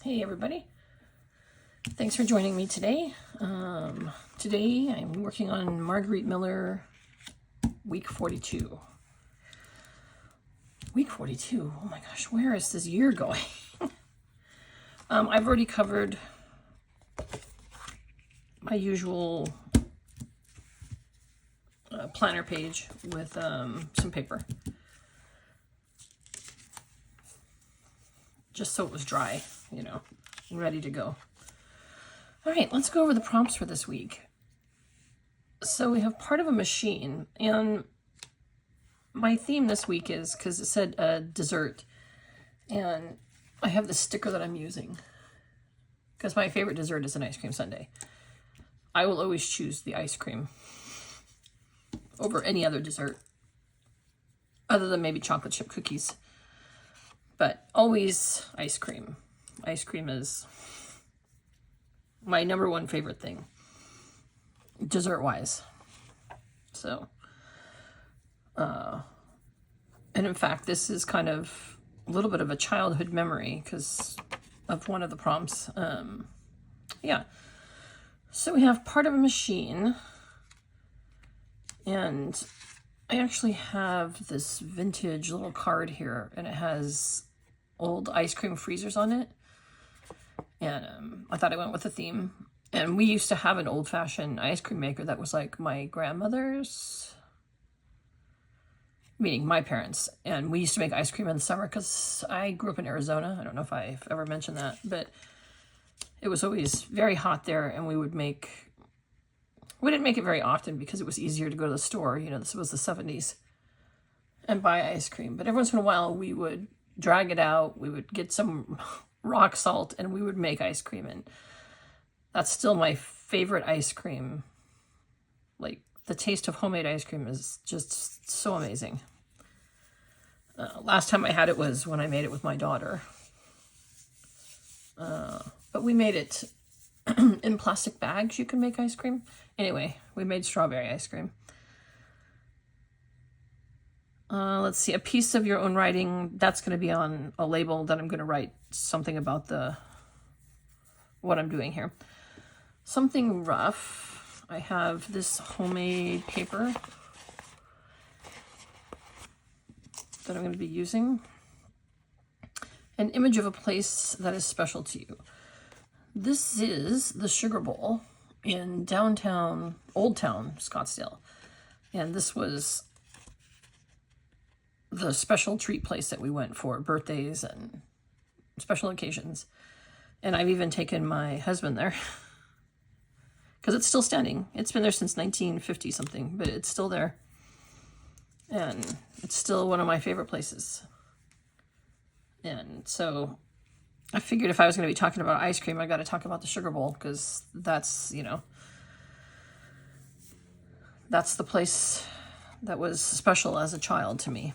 Hey everybody, thanks for joining me today. Today I'm working on Margarete Miller, week 42. Week 42, oh my gosh, where is this year going? I've already covered my usual planner page with some paper. Just so it was dry, you know, ready to go. All right, let's go over the prompts for this week. So we have part of a machine, and my theme this week is, because it said dessert, and I have the sticker that I'm using, because my favorite dessert is an ice cream sundae. I will always choose the ice cream over any other dessert, other than maybe chocolate chip cookies. But always ice cream. Ice cream is my number one favorite thing, dessert-wise. So, and in fact, this is kind of a little bit of a childhood memory because of one of the prompts. Yeah. So we have part of a machine, and I actually have this vintage little card here, and it has old ice cream freezers on it, and I thought I went with the theme. And we used to have an old-fashioned ice cream maker that was like my grandmother's, meaning my parents, and we used to make ice cream in the summer because I grew up in Arizona. I don't know if I've ever mentioned that, but it was always very hot there, and we didn't make it very often because it was easier to go to the store, you know, this was the 70s, and buy ice cream. But every once in a while we would drag it out, we would get some rock salt, and we would make ice cream. And that's still my favorite ice cream. Like, the taste of homemade ice cream is just so amazing. Last time I had it was when I made it with my daughter. But we made it in plastic bags. You can make ice cream. Anyway, we made strawberry ice cream. Let's see, a piece of your own writing. That's going to be on a label that I'm going to write something about what I'm doing here. Something rough. I have this homemade paper that I'm going to be using. An image of a place that is special to you. This is the Sugar Bowl in downtown, Old Town, Scottsdale. And this was the special treat place that we went for birthdays and special occasions. And I've even taken my husband there because it's still standing. It's been there since 1950 something, but it's still there. And it's still one of my favorite places. And so I figured if I was going to be talking about ice cream, I got to talk about the Sugar Bowl, because that's, you know, that's the place that was special as a child to me.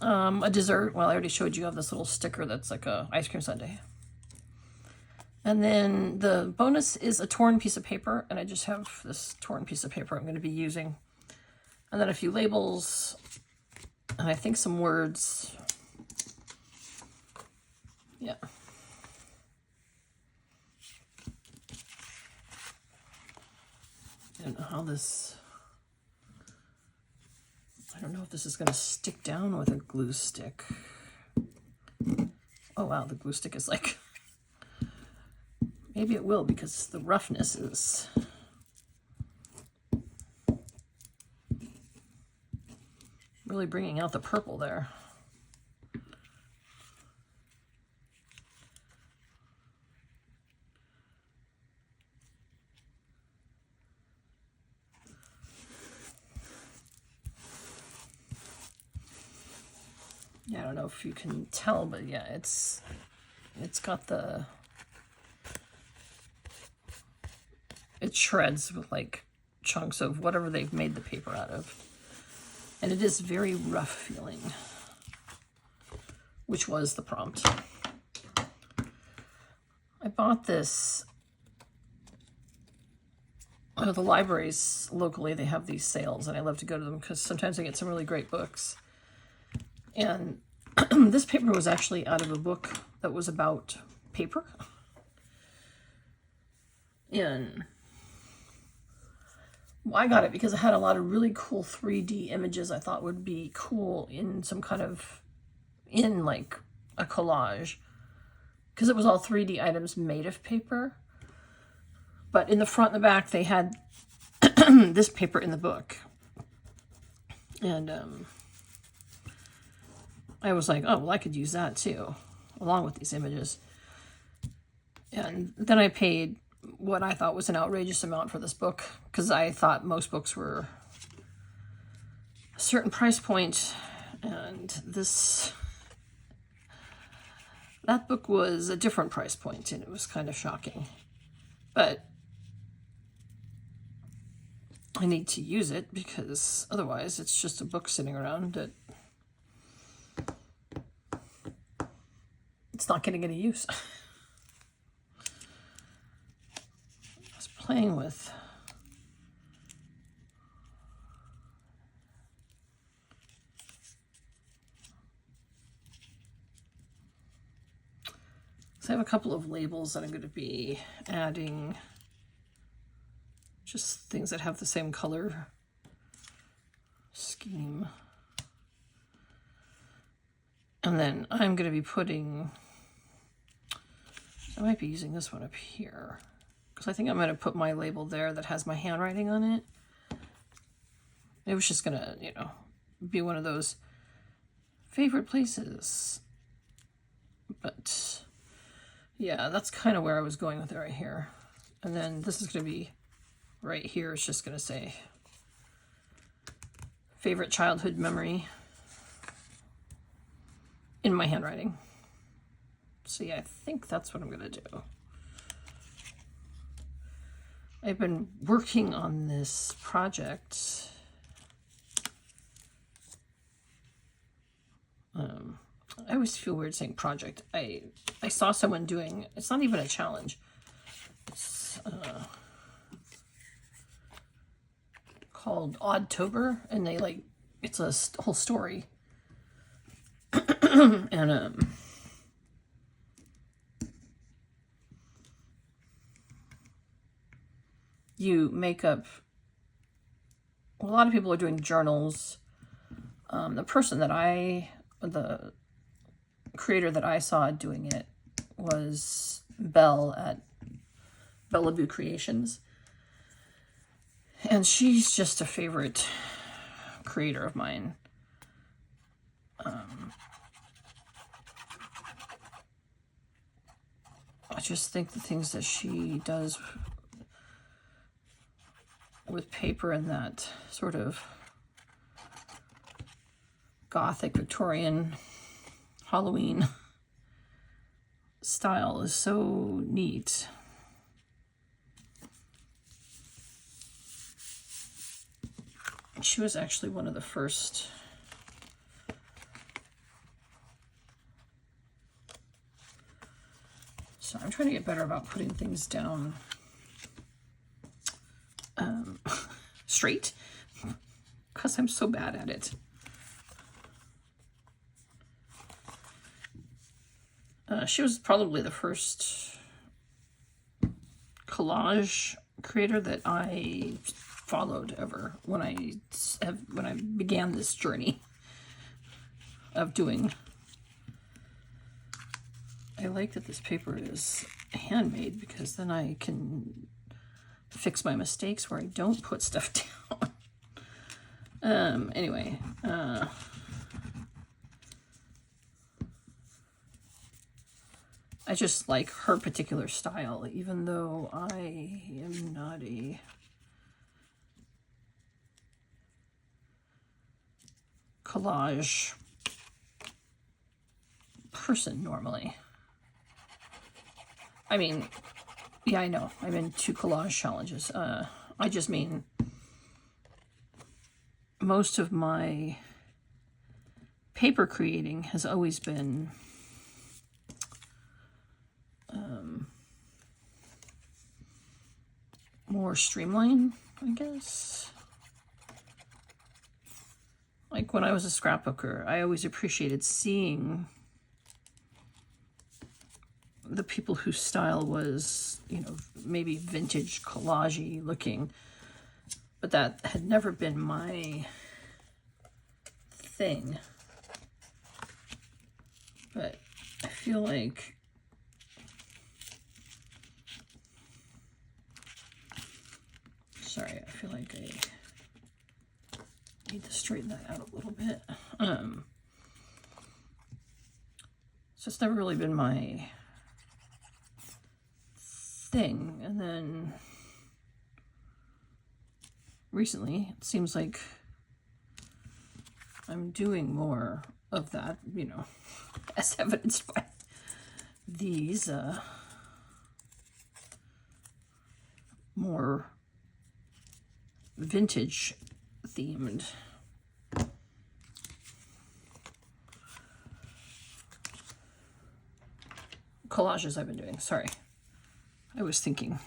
A dessert, well, I already showed you, I have this little sticker that's like a ice cream sundae. And then the bonus is a torn piece of paper, and I just have this torn piece of paper I'm going to be using. And then a few labels, and I think some words. Yeah. I don't know how this, I don't know if this is going to stick down with a glue stick. Oh wow, the glue stick is like, maybe it will, because the roughness is really bringing out the purple there. Yeah, I don't know if you can tell, but yeah, it's got the, it shreds with like chunks of whatever they've made the paper out of. And it is very rough feeling, which was the prompt. I bought this, the libraries locally, they have these sales, and I love to go to them because sometimes I get some really great books. And this paper was actually out of a book that was about paper. And I got it because it had a lot of really cool 3D images I thought would be cool in some kind of, in like a collage. Because it was all 3D items made of paper. But in the front and the back, they had this paper in the book. And I was like, oh, well, I could use that too, along with these images. And then I paid what I thought was an outrageous amount for this book, because I thought most books were a certain price point, and that book was a different price point, and it was kind of shocking. But I need to use it, because otherwise it's just a book sitting around that it's not getting any use. Playing with so I have a couple of labels that I'm going to be adding, just things that have the same color scheme, and then I'm going to be putting, I might be using this one up here, because I think I'm going to put my label there that has my handwriting on it. It was just going to, you know, be one of those favorite places. But yeah, that's kind of where I was going with it right here. And then this is going to be right here. It's just going to say favorite childhood memory in my handwriting. So yeah, I think that's what I'm going to do. I've been working on this project. I always feel weird saying project. I saw someone doing, it's not even a challenge. It's called Oddtober, and they like, it's a whole story. And you make up, well, a lot of people are doing journals. The creator that I saw doing it was Belle at Bellaboo Creations. And she's just a favorite creator of mine. I just think the things that she does with paper and that sort of Gothic Victorian Halloween style is so neat. She was actually one of the first so I'm trying to get better about putting things down straight, because I'm so bad at it. She was probably the first collage creator that I followed ever when I began this journey of doing. I like that this paper is handmade, because then I can fix my mistakes where I don't put stuff down. Anyway, I just like her particular style, even though I am not a collage person normally. I mean, yeah, I know. I'm in 2 collage challenges. I just mean most of my paper creating has always been more streamlined, I guess. Like when I was a scrapbooker, I always appreciated seeing the people whose style was, you know, maybe vintage collage-y looking, but that had never been my thing. But I feel like I feel like I need to straighten that out a little bit. So it's never really been my thing. And then recently, it seems like I'm doing more of that, you know, as evidenced by these more vintage themed collages I've been doing. Sorry, I was thinking.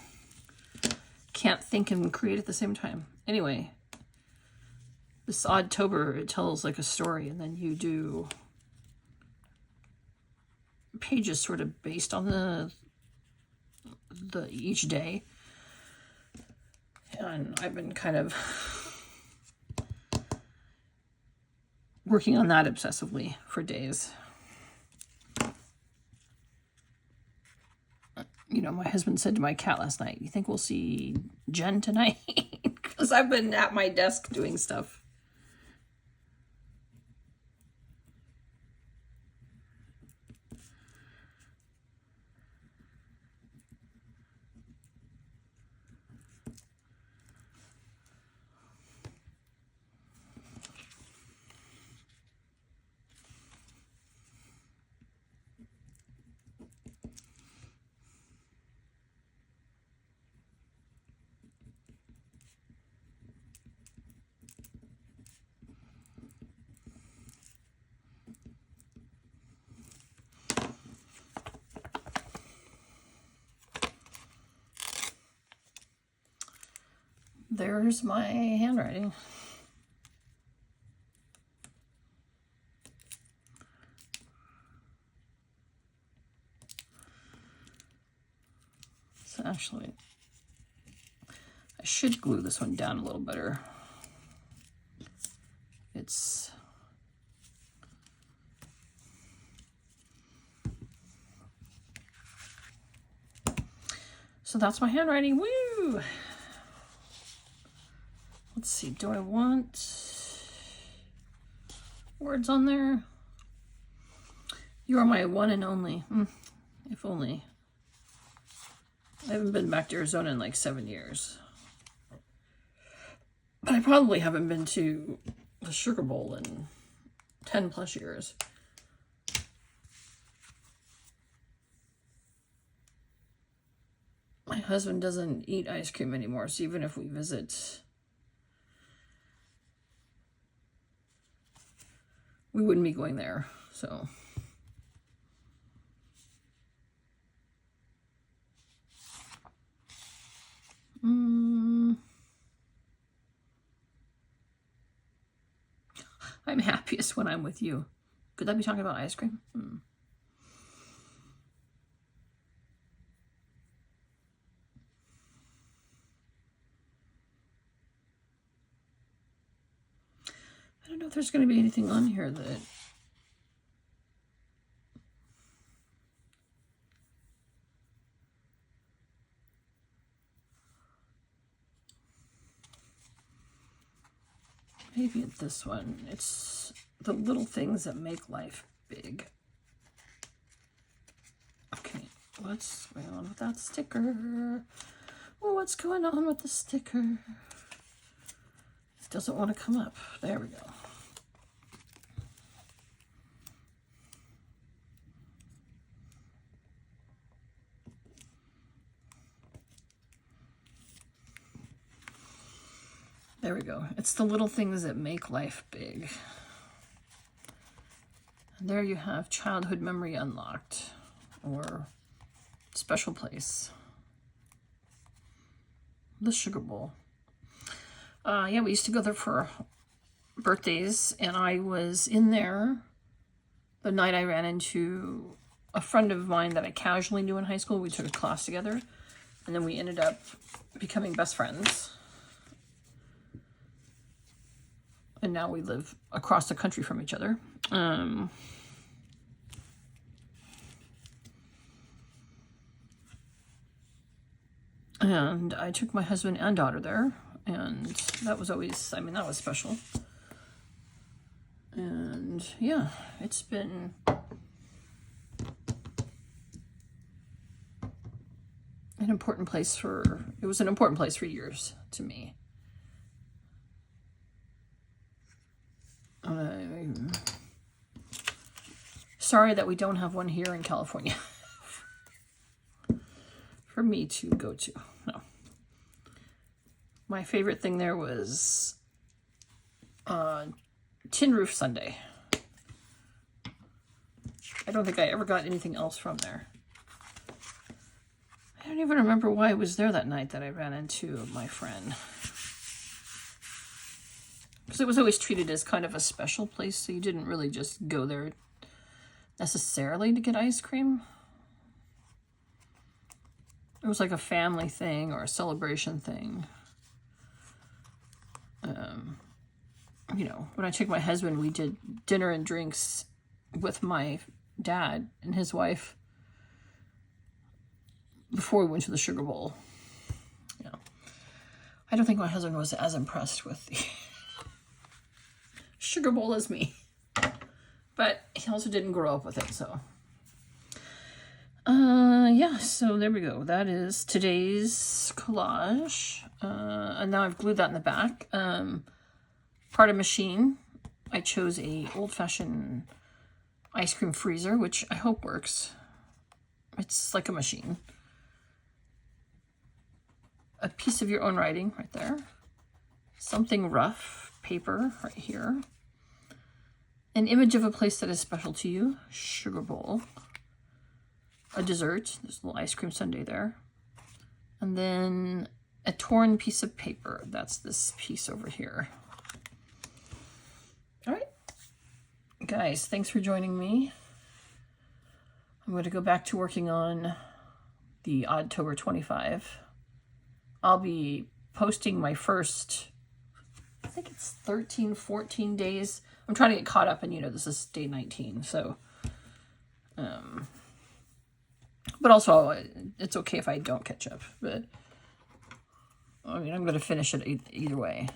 Can't think and create at the same time. Anyway, this Oddtober, it tells like a story, and then you do pages sort of based on the each day. And I've been kind of working on that obsessively for days. You know, my husband said to my cat last night, "You think we'll see Jen tonight?" Because I've been at my desk doing stuff. There's my handwriting. So actually, I should glue this one down a little better. It's so that's my handwriting. Woo! Let's see, do I want words on there? You are my one and only. If only. I haven't been back to Arizona in like 7 years. But I probably haven't been to the Sugar Bowl in 10 plus years. My husband doesn't eat ice cream anymore, so even if we visit, we wouldn't be going there, so. I'm happiest when I'm with you. Could I be talking about ice cream? I don't know if there's going to be anything on here that maybe this one. It's the little things that make life big. Okay, what's going on with that sticker? Oh, what's going on with the sticker? It doesn't want to come up. There we go. There we go. It's the little things that make life big. And there you have childhood memory unlocked, or special place. The Sugar Bowl. Yeah, we used to go there for birthdays, and I was in there the night I ran into a friend of mine that I casually knew in high school. We took a class together, and then we ended up becoming best friends. And now we live across the country from each other. And I took my husband and daughter there, and that was always, I mean, that was special. And yeah, it's been an important place for, it was an important place for years to me. I'm sorry that we don't have one here in California for me to go to. No. My favorite thing there was Tin Roof Sunday. I don't think I ever got anything else from there. I don't even remember why I was there that night that I ran into my friend. Because it was always treated as kind of a special place, so you didn't really just go there necessarily to get ice cream. It was like a family thing or a celebration thing. You know, when I took my husband, we did dinner and drinks with my dad and his wife before we went to the Sugar Bowl. Yeah. I don't think my husband was as impressed with the Sugar Bowl as me. But he also didn't grow up with it, so. Yeah, so there we go. That is today's collage. And now I've glued that in the back. Part of machine, I chose a old-fashioned ice cream freezer, which I hope works. It's like a machine. A piece of your own writing right there. Something rough, paper right here. An image of a place that is special to you, sugar bowl. A dessert, there's a little ice cream sundae there. And then a torn piece of paper, that's this piece over here. All right, guys, thanks for joining me. I'm going to go back to working on the Oddtober 25. I'll be posting my first, I think it's 13, 14 days. I'm trying to get caught up, and you know, this is day 19, so, but also it's okay if I don't catch up, but I mean, I'm going to finish it either way.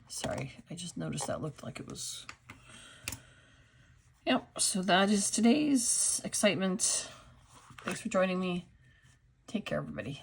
Sorry, I just noticed that looked like it was. Yep, so that is today's excitement. Thanks for joining me. Take care, everybody.